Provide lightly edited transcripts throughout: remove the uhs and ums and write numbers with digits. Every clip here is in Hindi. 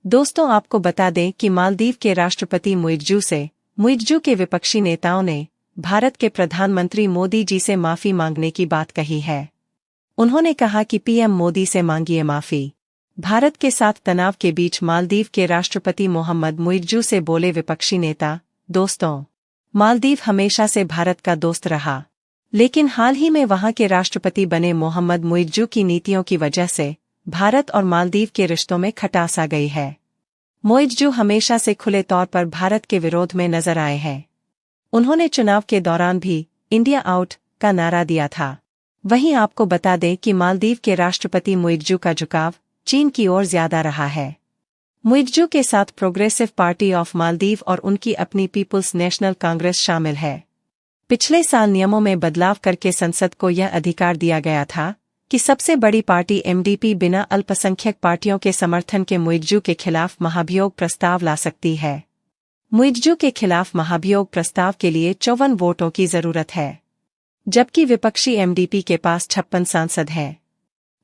दोस्तों, आपको बता दें कि मालदीव के राष्ट्रपति मुइज्जू के विपक्षी नेताओं ने भारत के प्रधानमंत्री मोदी जी से माफी मांगने की बात कही है। उन्होंने कहा कि पीएम मोदी से मांगिए माफी। भारत के साथ तनाव के बीच मालदीव के राष्ट्रपति मोहम्मद मुइज्जू से बोले विपक्षी नेता, दोस्तों, मालदीव हमेशा से भारत का दोस्त रहा, लेकिन हाल ही में वहां के राष्ट्रपति बने मोहम्मद मुइज्जू की नीतियों की वजह से भारत और मालदीव के रिश्तों में खटास आ गई है। मुइज्जू हमेशा से खुले तौर पर भारत के विरोध में नजर आए हैं। उन्होंने चुनाव के दौरान भी इंडिया आउट का नारा दिया था। वहीं आपको बता दें कि मालदीव के राष्ट्रपति मुइज्जू का झुकाव चीन की ओर ज्यादा रहा है। मुइज्जू के साथ प्रोग्रेसिव पार्टी ऑफ मालदीव और उनकी अपनी पीपुल्स नेशनल कांग्रेस शामिल है। पिछले साल नियमों में बदलाव करके संसद को यह अधिकार दिया गया था कि सबसे बड़ी पार्टी एमडीपी बिना अल्पसंख्यक पार्टियों के समर्थन के मुइज्जू के खिलाफ महाभियोग प्रस्ताव ला सकती है। मुइज्जू के खिलाफ महाभियोग प्रस्ताव के लिए 54 वोटों की जरूरत है, जबकि विपक्षी एमडीपी के पास 56 सांसद हैं।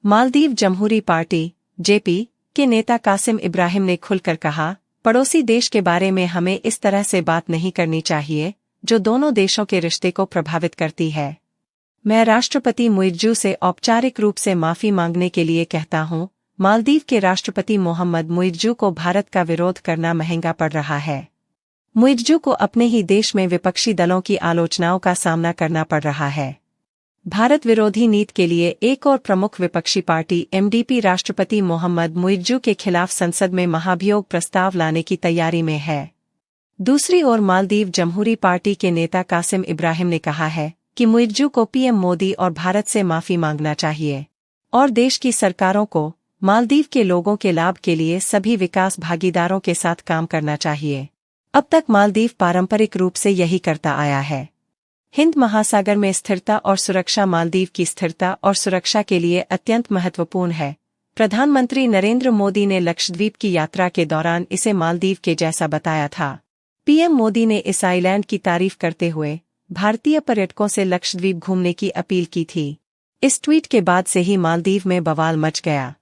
मालदीव जमहूरी पार्टी जेपी के नेता कासिम इब्राहिम ने खुलकर कहा, पड़ोसी देश के बारे में हमें इस तरह से बात नहीं करनी चाहिए जो दोनों देशों के रिश्ते को प्रभावित करती है। मैं राष्ट्रपति मुइज्जू से औपचारिक रूप से माफी मांगने के लिए कहता हूं। मालदीव के राष्ट्रपति मोहम्मद मुइज्जू को भारत का विरोध करना महंगा पड़ रहा है। मुइज्जू को अपने ही देश में विपक्षी दलों की आलोचनाओं का सामना करना पड़ रहा है। भारत विरोधी नीति के लिए एक और प्रमुख विपक्षी पार्टी एमडीपी राष्ट्रपति मोहम्मद मुइज्जू के खिलाफ संसद में महाभियोग प्रस्ताव लाने की तैयारी में है। दूसरी ओर मालदीव जमहूरी पार्टी के नेता कासिम इब्राहिम ने कहा है कि मुइज्जू को पीएम मोदी और भारत से माफी मांगना चाहिए और देश की सरकारों को मालदीव के लोगों के लाभ के लिए सभी विकास भागीदारों के साथ काम करना चाहिए। अब तक मालदीव पारंपरिक रूप से यही करता आया है। हिंद महासागर में स्थिरता और सुरक्षा मालदीव की स्थिरता और सुरक्षा के लिए अत्यंत महत्वपूर्ण है। प्रधानमंत्री नरेंद्र मोदी ने लक्षद्वीप की यात्रा के दौरान इसे मालदीव के जैसा बताया था। पीएम मोदी ने इस आइलैंड की तारीफ करते हुए भारतीय पर्यटकों से लक्षद्वीप घूमने की अपील की थी। इस ट्वीट के बाद से ही मालदीव में बवाल मच गया।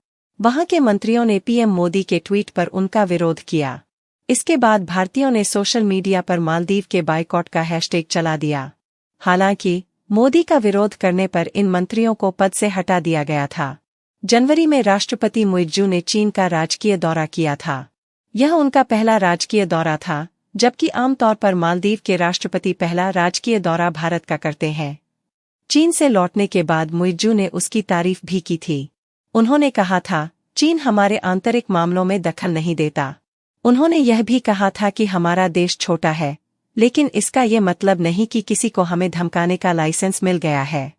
वहां के मंत्रियों ने पीएम मोदी के ट्वीट पर उनका विरोध किया। इसके बाद भारतीयों ने सोशल मीडिया पर मालदीव के बायकॉट का हैशटैग चला दिया। हालांकि मोदी का विरोध करने पर इन मंत्रियों को पद से हटा दिया गया था। जनवरी में राष्ट्रपति मुइज्जू ने चीन का राजकीय दौरा किया था। यह उनका पहला राजकीय दौरा था, जबकि आमतौर पर मालदीव के राष्ट्रपति पहला राजकीय दौरा भारत का करते हैं। चीन से लौटने के बाद मुइज्जू ने उसकी तारीफ भी की थी। उन्होंने कहा था, चीन हमारे आंतरिक मामलों में दखल नहीं देता। उन्होंने यह भी कहा था कि हमारा देश छोटा है, लेकिन इसका ये मतलब नहीं कि किसी को हमें धमकाने का लाइसेंस मिल गया है।